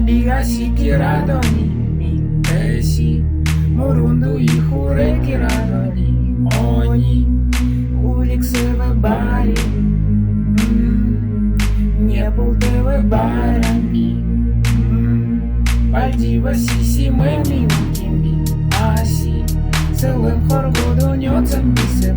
Бігасіки радоні, мітесі, мурунду і хуреки радоні, оні, уліксеве барі, не полтеве барані, пальдіва сісі мемі укімбі, асі, целем хоргоду ньоцем пісе